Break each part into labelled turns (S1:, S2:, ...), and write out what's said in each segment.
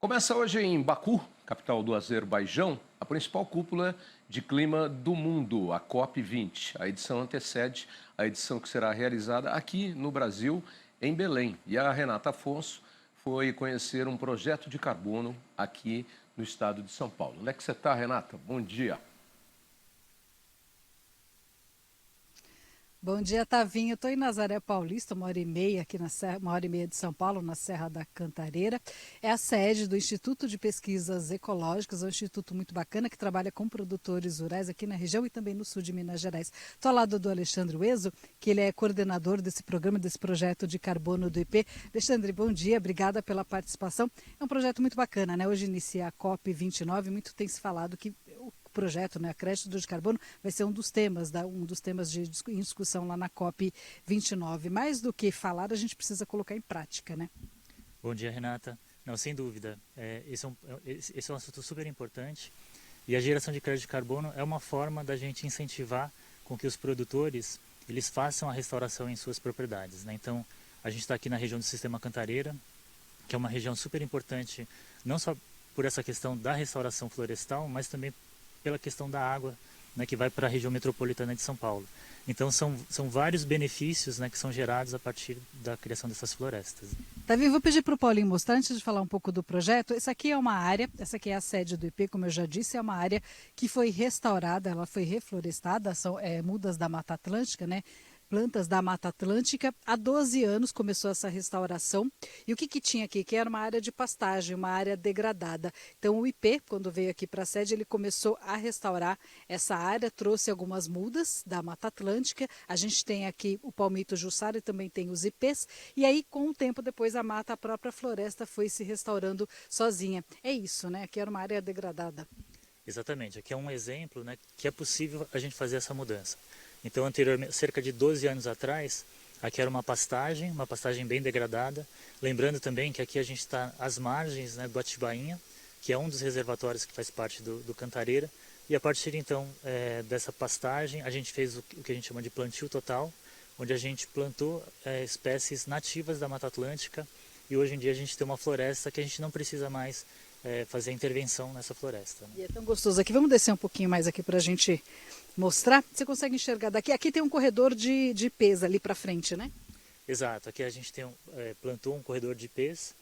S1: Começa hoje em Baku, capital do Azerbaijão, a principal cúpula de clima do mundo, a COP20. A edição antecede a edição que será realizada aqui no Brasil, em Belém. E a Renata Afonso foi conhecer um projeto de carbono aqui no estado de São Paulo. Onde é que você está, Renata? Bom dia.
S2: Bom dia, Tavinho. Estou em Nazaré Paulista, 1h30 aqui na Serra, 1h30 de São Paulo, na Serra da Cantareira. É a sede do Instituto de Pesquisas Ecológicas, é um instituto muito bacana que trabalha com produtores rurais aqui na região e também no sul de Minas Gerais. Estou ao lado do Alexandre Ueso, que ele é coordenador desse programa, desse projeto de carbono do IP. Alexandre, bom dia, obrigada pela participação. É um projeto muito bacana, né? Hoje inicia a COP29, muito tem se falado que o projeto, né, a crédito de carbono, vai ser um dos temas, em discussão lá na COP 29. Mais do que falar, a gente precisa colocar em prática, né?
S3: Bom dia, Renata. Não, sem dúvida. Esse é um assunto super importante e a geração de crédito de carbono é uma forma da gente incentivar com que os produtores eles façam a restauração em suas propriedades, né? Então, a gente está aqui na região do Sistema Cantareira, que é uma região super importante, não só por essa questão da restauração florestal, mas também pela questão da água, né, que vai para a região metropolitana de São Paulo. Então são vários benefícios, né, que são gerados a partir da criação dessas florestas.
S2: Davi, vou pedir para o Paulinho mostrar, antes de falar um pouco do projeto. Essa aqui é uma área, essa aqui é a sede do IP, como eu já disse, é uma área que foi restaurada, ela foi reflorestada, são mudas da Mata Atlântica, né? Plantas da Mata Atlântica. Há 12 anos começou essa restauração. E o que tinha aqui? Que era uma área de pastagem, uma área degradada. Então o IP, quando veio aqui para a sede, ele começou a restaurar essa área, trouxe algumas mudas da Mata Atlântica. A gente tem aqui o palmito jussara e também tem os IPs. E aí, com o tempo depois, a mata, a própria floresta foi se restaurando sozinha. É isso, né? Aqui era uma área degradada.
S3: Exatamente, aqui é um exemplo, né, que é possível a gente fazer essa mudança. Então, anteriormente, cerca de 12 anos atrás, aqui era uma pastagem bem degradada. Lembrando também que aqui a gente está às margens, né, do Atibainha, que é um dos reservatórios que faz parte do Cantareira. E a partir então dessa pastagem, a gente fez o que a gente chama de plantio total, onde a gente plantou espécies nativas da Mata Atlântica. E hoje em dia a gente tem uma floresta que a gente não precisa mais fazer intervenção nessa floresta, né?
S2: E é tão gostoso aqui. Vamos descer um pouquinho mais aqui para a gente mostrar. Você consegue enxergar daqui? Aqui tem um corredor de IPs ali para frente, né?
S3: Exato, aqui a gente plantou um corredor de IPs.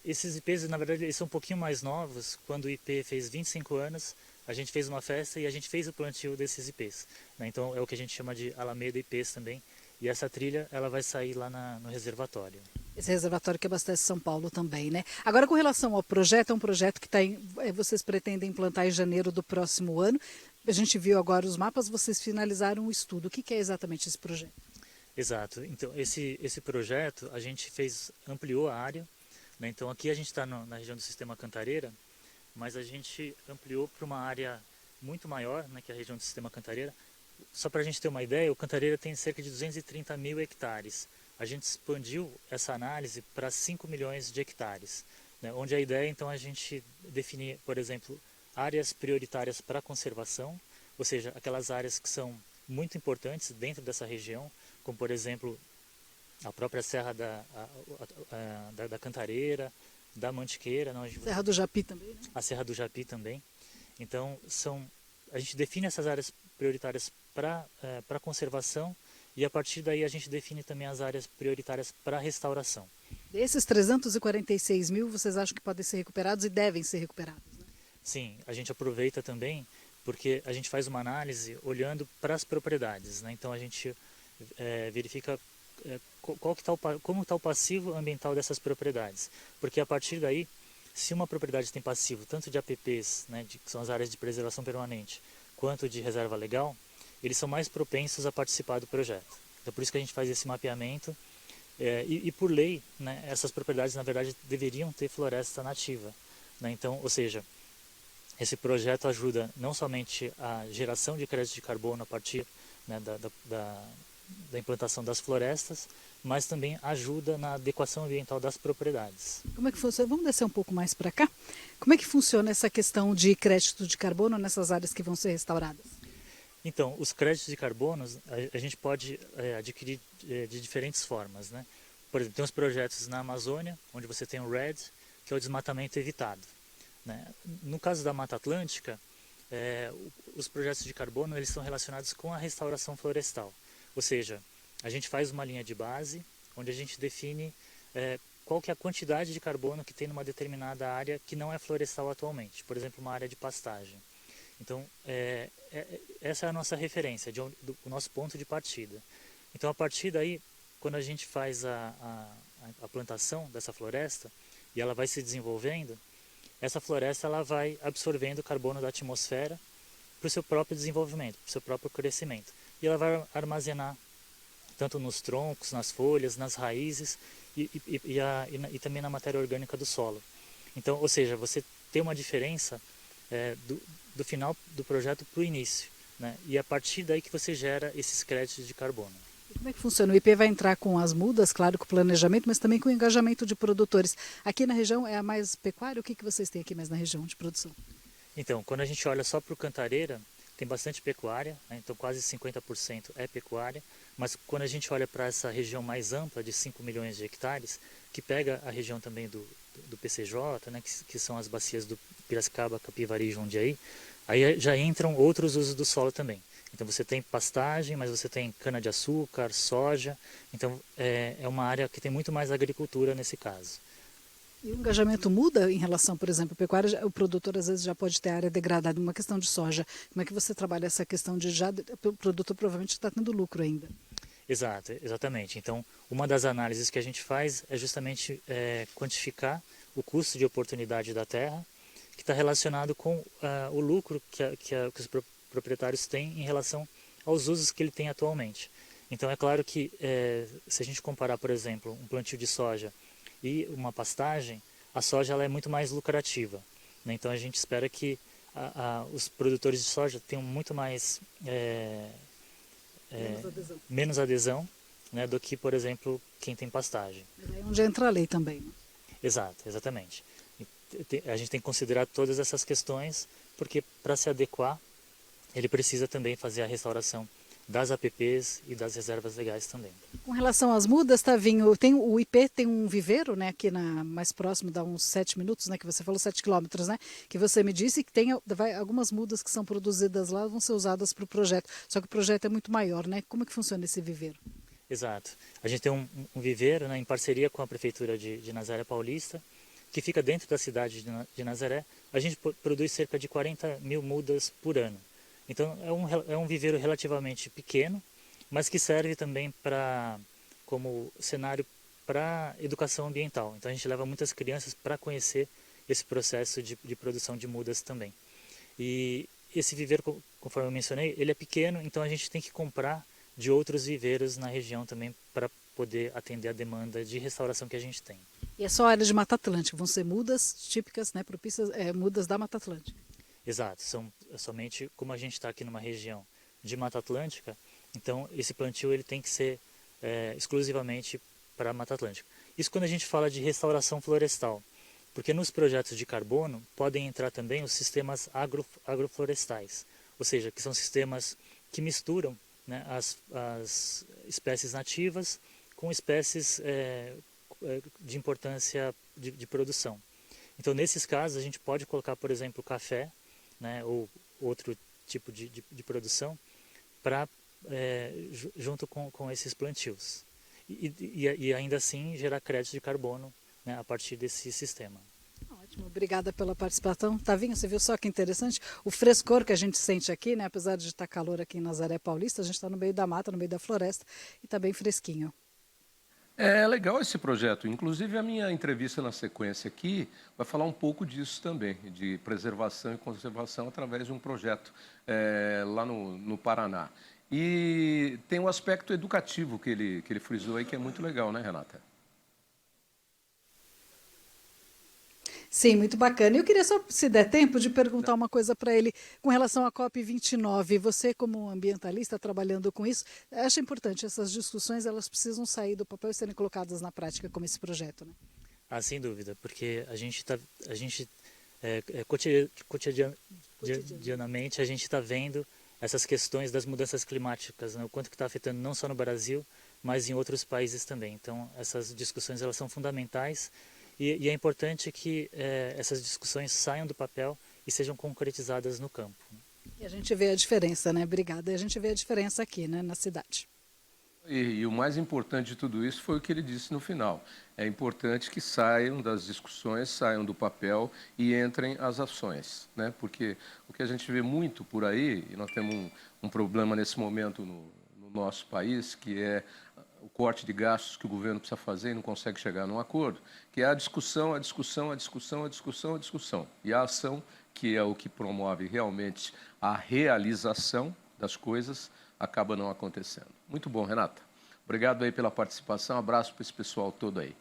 S3: Esses IPs, na verdade, eles são um pouquinho mais novos. Quando o IP fez 25 anos, a gente fez uma festa e a gente fez o plantio desses IPs, né? Então é o que a gente chama de Alameda IPs também. E essa trilha ela vai sair lá no reservatório.
S2: Esse reservatório que abastece São Paulo também, né? Agora, com relação ao projeto, é um projeto que vocês pretendem implantar em janeiro do próximo ano. A gente viu agora os mapas, vocês finalizaram o estudo. O que é exatamente esse projeto?
S3: Exato. Então, esse projeto, a gente ampliou a área, né? Então, aqui a gente está na região do Sistema Cantareira, mas a gente ampliou para uma área muito maior, né, que é a região do Sistema Cantareira. Só para a gente ter uma ideia, o Cantareira tem cerca de 230 mil hectares. A gente expandiu essa análise para 5 milhões de hectares, né, onde a ideia, então, é a gente definir, por exemplo, áreas prioritárias para conservação, ou seja, aquelas áreas que são muito importantes dentro dessa região, como, por exemplo, a própria Serra da Cantareira, da Mantiqueira. Não,
S2: Serra do Japi também, né?
S3: A Serra do Japi também. Então, a gente define essas áreas prioritárias para conservação e a partir daí a gente define também as áreas prioritárias para restauração.
S2: Desses 346 mil, vocês acham que podem ser recuperados e devem ser recuperados, né?
S3: Sim, a gente aproveita também porque a gente faz uma análise olhando para as propriedades, né? Então a gente verifica como está o passivo ambiental dessas propriedades, porque a partir daí, se uma propriedade tem passivo tanto de APPs, né, que são as áreas de preservação permanente, quanto de reserva legal, eles são mais propensos a participar do projeto. Então por isso que a gente faz esse mapeamento e por lei, né, essas propriedades na verdade deveriam ter floresta nativa, né? Então, ou seja, esse projeto ajuda não somente a geração de crédito de carbono a partir, né, da implantação das florestas, mas também ajuda na adequação ambiental das propriedades.
S2: Como é que funciona? Vamos descer um pouco mais para cá. Como é que funciona essa questão de crédito de carbono nessas áreas que vão ser restauradas?
S3: Então, os créditos de carbono a gente pode adquirir de diferentes formas, né? Por exemplo, tem os projetos na Amazônia, onde você tem o REDD, que é o desmatamento evitado, né? No caso da Mata Atlântica, os projetos de carbono eles são relacionados com a restauração florestal, ou seja, a gente faz uma linha de base onde a gente define qual que é a quantidade de carbono que tem numa determinada área que não é florestal atualmente, por exemplo, uma área de pastagem. Então, essa é a nossa referência, o nosso ponto de partida. Então, a partir daí, quando a gente faz a plantação dessa floresta e ela vai se desenvolvendo, essa floresta ela vai absorvendo carbono da atmosfera para o seu próprio desenvolvimento, para o seu próprio crescimento. E ela vai armazenar tanto nos troncos, nas folhas, nas raízes e também na matéria orgânica do solo. Então, ou seja, você tem uma diferença do final do projeto para o início, né? E é a partir daí que você gera esses créditos de carbono.
S2: E como é que funciona? O IP vai entrar com as mudas, claro, com o planejamento, mas também com o engajamento de produtores. Aqui na região é a mais pecuária? O que vocês têm aqui mais na região de produção?
S3: Então, quando a gente olha só para o Cantareira, tem bastante pecuária, né? Então quase 50% é pecuária, mas quando a gente olha para essa região mais ampla de 5 milhões de hectares, que pega a região também do PCJ, né? que são as bacias do Piracicaba, Capivari e Jundiaí, aí já entram outros usos do solo também. Então você tem pastagem, mas você tem cana-de-açúcar, soja, então é uma área que tem muito mais agricultura nesse caso.
S2: E o engajamento muda em relação, por exemplo, à pecuária? O produtor às vezes já pode ter área degradada, uma questão de soja. Como é que você trabalha essa questão de o produtor provavelmente está tendo lucro ainda?
S3: Exato, exatamente. Então, uma das análises que a gente faz é justamente quantificar o custo de oportunidade da terra, que está relacionado com o lucro que os proprietários têm em relação aos usos que ele tem atualmente. Então, é claro que se a gente comparar, por exemplo, um plantio de soja e uma pastagem, a soja ela é muito mais lucrativa, né? Então a gente espera que os produtores de soja tenham muito mais menos adesão, né, do que, por exemplo, quem tem pastagem.
S2: Mas aí é onde entra a lei também, né?
S3: Exato, exatamente. A gente tem que considerar todas essas questões, porque para se adequar, ele precisa também fazer a restauração das APPs e das reservas legais também.
S2: Com relação às mudas, Tavinho, o IP tem um viveiro, né, aqui mais próximo, dá uns 7 minutos, né, que você falou 7 quilômetros, né, que você me disse que tem algumas mudas que são produzidas lá, vão ser usadas para o projeto, só que o projeto é muito maior, né? Como é que funciona esse viveiro?
S3: Exato. A gente tem um viveiro, né, em parceria com a Prefeitura de Nazaré Paulista, que fica dentro da cidade de Nazaré. A gente produz cerca de 40 mil mudas por ano. Então é um viveiro relativamente pequeno, mas que serve também como cenário para educação ambiental. Então a gente leva muitas crianças para conhecer esse processo de produção de mudas também. E esse viveiro, conforme eu mencionei, ele é pequeno, então a gente tem que comprar de outros viveiros na região também para poder atender a demanda de restauração que a gente tem.
S2: E é só área de Mata Atlântica, vão ser mudas típicas, né, propícias, mudas da Mata Atlântica.
S3: Exato, são somente, como a gente está aqui numa região de Mata Atlântica, então esse plantio ele tem que ser exclusivamente para a Mata Atlântica. Isso quando a gente fala de restauração florestal, porque nos projetos de carbono podem entrar também os sistemas agroflorestais, ou seja, que são sistemas que misturam, né, as espécies nativas com espécies de importância de produção. Então, nesses casos, a gente pode colocar, por exemplo, café, né, ou outro tipo de produção, junto com esses plantios. E ainda assim gerar crédito de carbono, né, a partir desse sistema.
S2: Ótimo, obrigada pela participação. Tavinho, você viu só que interessante? O frescor que a gente sente aqui, né? Apesar de estar calor aqui em Nazaré Paulista, a gente está no meio da mata, no meio da floresta e está bem fresquinho.
S1: É legal esse projeto. Inclusive, a minha entrevista na sequência aqui vai falar um pouco disso também, de preservação e conservação através de um projeto lá no Paraná. E tem um aspecto educativo que ele frisou aí, que é muito legal, né, Renata?
S2: Sim, muito bacana. Eu queria só, se der tempo, de perguntar uma coisa para ele com relação à COP29. Você, como ambientalista, trabalhando com isso, acha importante essas discussões, elas precisam sair do papel e serem colocadas na prática, como esse projeto, né?
S3: Ah, sem dúvida, porque cotidianamente a gente está vendo essas questões das mudanças climáticas, né? O quanto que está afetando não só no Brasil, mas em outros países também. Então, essas discussões elas são fundamentais E é importante que essas discussões saiam do papel e sejam concretizadas no campo.
S2: E a gente vê a diferença, né? Obrigada. E a gente vê a diferença aqui, né, na cidade.
S1: E o mais importante de tudo isso foi o que ele disse no final. É importante que saiam das discussões, saiam do papel e entrem as ações, né? Porque o que a gente vê muito por aí, e nós temos um problema nesse momento no nosso país, que é o corte de gastos que o governo precisa fazer e não consegue chegar num acordo, que é a discussão, a discussão, a discussão, a discussão, a discussão. E a ação, que é o que promove realmente a realização das coisas, acaba não acontecendo. Muito bom, Renata. Obrigado aí pela participação. Abraço para esse pessoal todo aí.